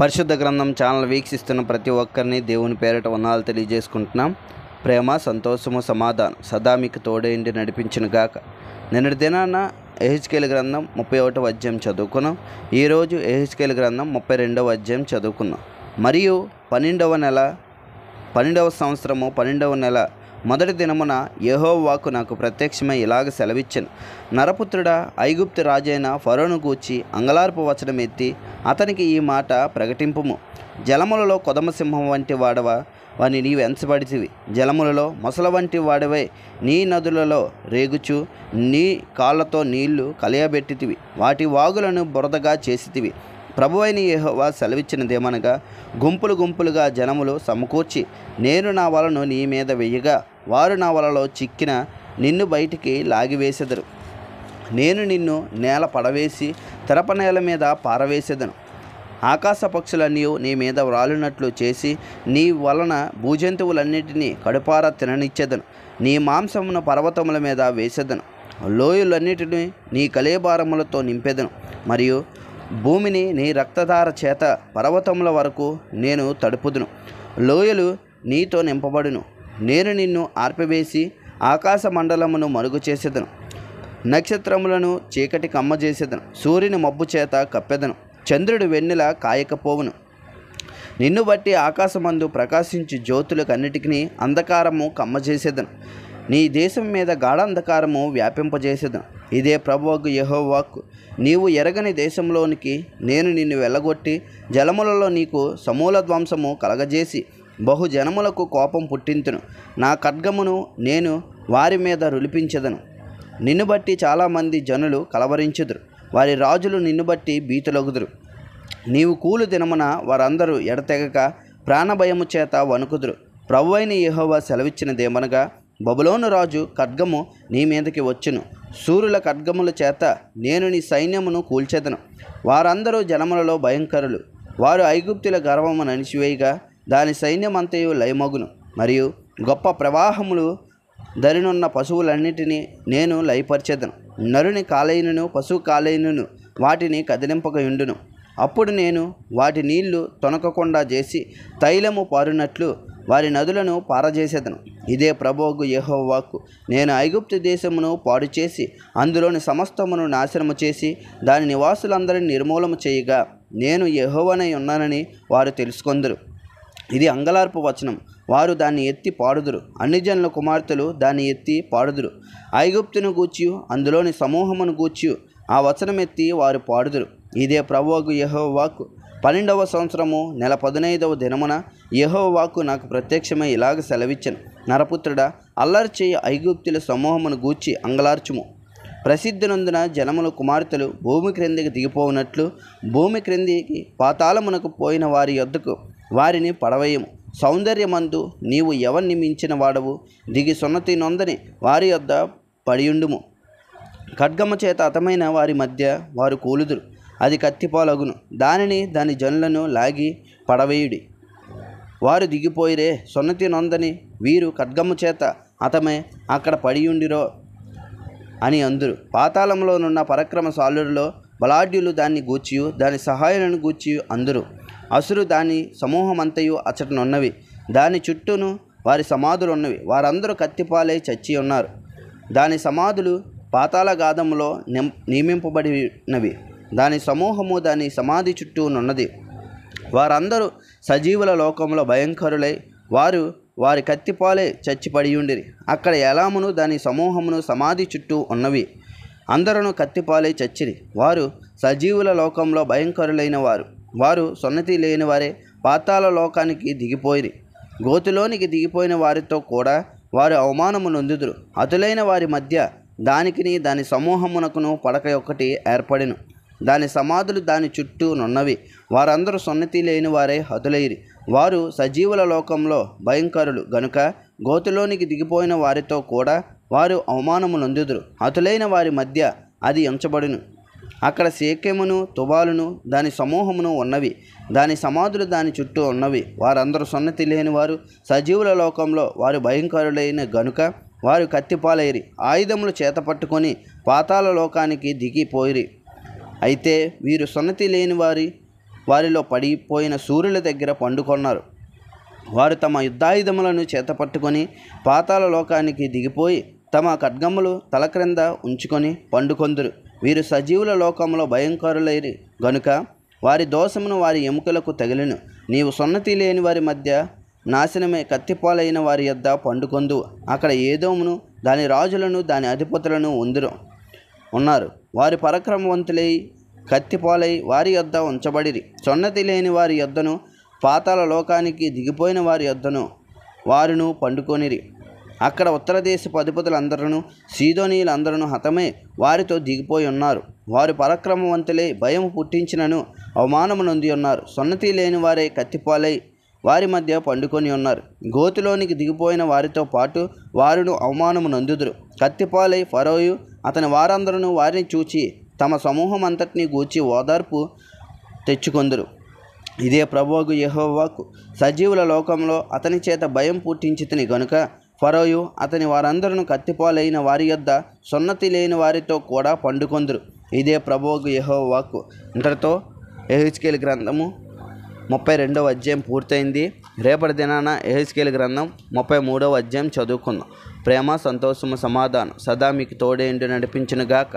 పరిశుద్ధ గ్రంథం ఛానల్ వీక్షిస్తున్న ప్రతి ఒక్కరిని దేవుని పేరిట వందనాలు తెలియజేసుకుంటున్నాం. ప్రేమ, సంతోషము, సమాధానం సదా మీకు తోడేంటి నడిపించిన గాక. నిన్నటి దినాన యెహెజ్కేలు గ్రంథం 31వ అధ్యాయం చదువుకున్నాం. ఈరోజు యెహెజ్కేలు గ్రంథం 32వ అధ్యాయం చదువుకున్నాం. మరియు 12వ సంవత్సరము 12వ నెల మొదటి దినమున యెహోవా వాక్కు నాకు ప్రత్యక్షమై ఇలాగ సెలవిచ్చెను. నరపుత్రుడా, ఐగుప్తు రాజైన ఫరోను గూర్చి అంగలార్పు వచనం ఎత్తి అతనికి ఈ మాట ప్రకటింపుము. జలములలో కొదమసింహం వంటి వాడవా వాని నీవు ఎంచబడితివి. జలములలో మొసల వంటి వాడవై నీ నదులలో రేగుచు నీ కాళ్ళతో నీళ్లు కలియబెట్టితివి. వాటి వాగులను బురదగా చేసితివి. ప్రభువైన యెహోవా సెలవిచ్చినదేమనగా, గుంపులు గుంపులుగా జనములు సమకూర్చి నేను నా వలను నీ మీద వెయ్యగా వారు నా వలలో చిక్కిన నిన్ను బయటికి లాగివేసెదరు. నేను నిన్ను నేల పడవేసి తెరప నేల మీద పారవేసెదను. ఆకాశ పక్షులన్నీ నీ మీద వ్రాలినట్లు చేసి నీ వలన భూజంతువులన్నిటినీ కడుపార తిననిచ్చేదను. నీ మాంసమును పర్వతముల మీద వేసేదను. లోయలన్నిటినీ నీ కలేబారములతో నింపెదను. మరియు భూమిని నీ రక్తధార చేత పర్వతముల వరకు నేను తడుపుదును. లోయలు నీతో నింపబడును. నేను నిన్ను ఆర్పివేసి ఆకాశ మండలమును మరుగు చేసేదను. నక్షత్రములను చీకటి కమ్మజేసేదను. సూర్యుని మబ్బు చేత కప్పెదను. చంద్రుడు వెన్నెల కాయకపోవును. నిన్ను బట్టి ఆకాశమందు ప్రకాశించు జ్యోతులకన్నిటికీ అంధకారము కమ్మజేసేదను. నీ దేశం మీద గాఢాంధకారము వ్యాపింపజేసేదను. ఇదే ప్రభువగు యెహోవా వాక్కు. నీవు ఎరగని దేశంలోనికి నేను నిన్ను వెళ్ళగొట్టి జలములలో నీకు సమూల ధ్వంసము కలగజేసి బహుజనములకు కోపం పుట్టింతును. నా ఖడ్గమును నేను వారి మీద రులిపించెదను. నిన్ను బట్టి చాలామంది జనులు కలవరించుదురు. వారి రాజులు నిన్ను బట్టి భీతులగుదురు. నీవు కూలు దినమున వారందరూ ఎడతెగక ప్రాణభయము చేత వణుకుదురు. ప్రభువైన యెహోవా సెలవిచ్చినదేమనగా, బబులోను రాజు ఖడ్గము నీ మీదకి వచ్చును. శూరుల ఖడ్గముల చేత నేను నీ సైన్యమును కూల్చెదను. వారందరూ జనములలో భయంకరులు. వారు ఐగుప్తుల గర్వమును అణిచివేయగా దాని సైన్యమంతయు లయమగును. మరియు గొప్ప ప్రవాహములు దరినున్న పశువులన్నిటినీ నేను లయపరిచెదను. నరుని కాలేయును పశువు కాలేయును వాటిని కదిలింపకయుండును. అప్పుడు నేను వాటి నీళ్లు తొనకకుండా చేసి తైలము పారునట్లు వారి నదులను పారజేసేదను. ఇదే ప్రభువగు యెహోవా వాక్కు. నేను ఐగుప్తు దేశమును పాడు చేసి అందులోని సమస్తమును నాశనము చేసి దాని నివాసులందరినీ నిర్మూలము చేయగా నేను యెహోవానై ఉన్నానని వారు తెలుసుకొందురు. ఇది అంగలార్పు వచనం. వారు దాన్ని ఎత్తి పాడుదురు. అన్ని జనుల కుమార్తెలు దాన్ని ఎత్తి పాడుదురు. ఐగుప్తును గూర్చి అందులోని సమూహమును గూర్చి ఆ వచనం ఎత్తి వారు పాడుదురు. ఇదే ప్రభువగు యెహోవా వాక్కు. 12వ సంవత్సరము నెల 15వ దినమున యెహోవా వాక్కు నాకు ప్రత్యక్షమై ఇలాగ సెలవిచ్చెను. నరపుత్రుడా, అల్లరి చేయి ఐగుప్తుల సమూహమును గూర్చి అంగలార్చుము. ప్రసిద్ధి నొందిన జనముల కుమార్తెలు భూమి క్రిందికి దిగిపోవునట్లు భూమి క్రిందికి పాతాళమునకు పోయిన వారి యొద్దకు వారిని పడవేయము. సౌందర్యమందు నీవు ఎవరిని మించిన వాడవు. దిగి సున్నతి నొందని వారి యొద్ద పడియుండుము. ఖడ్గము చేత హతమైన వారి మధ్య వారు కూలుదురు. అది కత్తిపాలగును. దానిని దాని జనులను లాగి పడవేయుడి. వారు దిగిపోయిరే. సున్నతి నొందని వీరు ఖడ్గము చేత హతమై అక్కడ పడియుండిరో అని అందురు. పాతాళంలోనున్న పరాక్రమశాలులలో బలాఢ్యులు దాన్ని గూర్చియు దాని సహాయులను గూర్చి అందురు. అసురు దాని సమూహమంతయు అచటనున్నవి. దాని చుట్టూను వారి సమాధులు ఉన్నవి. వారందరూ కత్తిపాలై చచ్చి ఉన్నారు. దాని సమాధులు పాతాళగాధములో నియమింపబడినవి. దాని సమూహము దాని సమాధి చుట్టూ నున్నది. వారందరూ సజీవుల లోకంలో భయంకరులై వారి కత్తిపాలై చచ్చిపడియుండిరి. అక్కడ ఎలామును దాని సమూహమును సమాధి చుట్టూ ఉన్నవి. అందరూ కత్తిపాలై చచ్చిరి. వారు సజీవుల లోకంలో భయంకరులైన వారు సున్నతి లేని వారే పాతాళ లోకానికి దిగిపోయిరి. గోతిలోనికి దిగిపోయిన వారితో కూడా వారు అవమానము నొందుదురు. హతులైన వారి మధ్య దానికిని దాని సమూహమునకును పడక ఒకటి ఏర్పడెను. దాని సమాధులు దాని చుట్టూ నున్నవి. వారందరూ సున్నతి లేని వారే హతులైరి. వారు సజీవుల లోకంలో భయంకరులు గనుక గోతిలోనికి దిగిపోయిన వారితో కూడా వారు అవమానము నొందుదురు. హతులైన వారి మధ్య అది ఉంచబడును. అక్కడ షేకెమును తుబాలును దాని సమూహమును ఉన్నవి. దాని సమాధులు దాని చుట్టూ ఉన్నవి. వారందరూ సున్నతి లేని వారు సజీవుల లోకంలో వారు భయంకరులైన గనుక వారు కత్తిపాలైరి. ఆయుధములు చేతపట్టుకొని పాతాళ లోకానికి దిగిపోయిరి. అయితే వీరు సున్నతి లేని వారి వారిలో పడిపోయిన సూర్యుల దగ్గర పండుకొన్నారు. వారు తమ యుద్ధాయుధములను చేతపట్టుకొని పాతాళ లోకానికి దిగిపోయి తమ ఖడ్గములు తల క్రింద ఉంచుకొని పండుకొందురు. వీరు సజీవుల లోకంలో భయంకరులైరి గనుక వారి దోషమును వారి ఎముకలకు తగిలిను. నీవు సున్నతి లేని వారి మధ్య నాశనమే కత్తిపాలైన వారి యొద్ద పండుకొందు. అక్కడ ఏదోమును దాని రాజులను దాని అధిపతులను ఉన్నారు. వారి పరాక్రమవంతులై కత్తిపాలై వారి యొద్ద ఉంచబడిరి. సున్నతి లేని వారి యొద్దను పాతాళ లోకానికి దిగిపోయిన వారి యొద్దను వారును పండుకొనిరి. అక్కడ ఉత్తర దేశపు అధిపతులందరూ సీదోనీయులందరూ హతమై వారితో దిగిపోయి ఉన్నారు. వారు పరాక్రమవంతులై భయం పుట్టించినను అవమానము నొంది ఉన్నారు. సున్నతి లేని వారే కత్తిపాలై వారి మధ్య పండుకొని ఉన్నారు. గోతిలోనికి దిగిపోయిన వారితో పాటు వారును అవమానము నొందుదురు. కత్తిపాలై ఫరోయు అతని వారందరూ వారిని చూచి తమ సమూహం అంతటినీ గూర్చి ఓదార్పు తెచ్చుకొందురు. ఇదే ప్రభువగు యెహోవాకు సజీవుల లోకంలో అతని చేత భయం పుట్టించితిని గనుక ఫరోయు అతని వారందరూ కత్తిపాలైన వారి యొద్ద సున్నతి లేని వారితో కూడా పండుకొందురు. ఇదే ప్రభువగు యెహోవాకు. ఇంతటితో యెహెజ్కేలు గ్రంథము 32వ అధ్యాయం పూర్తయింది. రేపటి దినాన యెహెజ్కేలు గ్రంథం 33వ అధ్యాయం చదువుకుందాం. ప్రేమ, సంతోషము, సమాధానం సదా మీకు తోడేండి నడిపించునుగాక.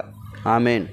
ఆమేన్.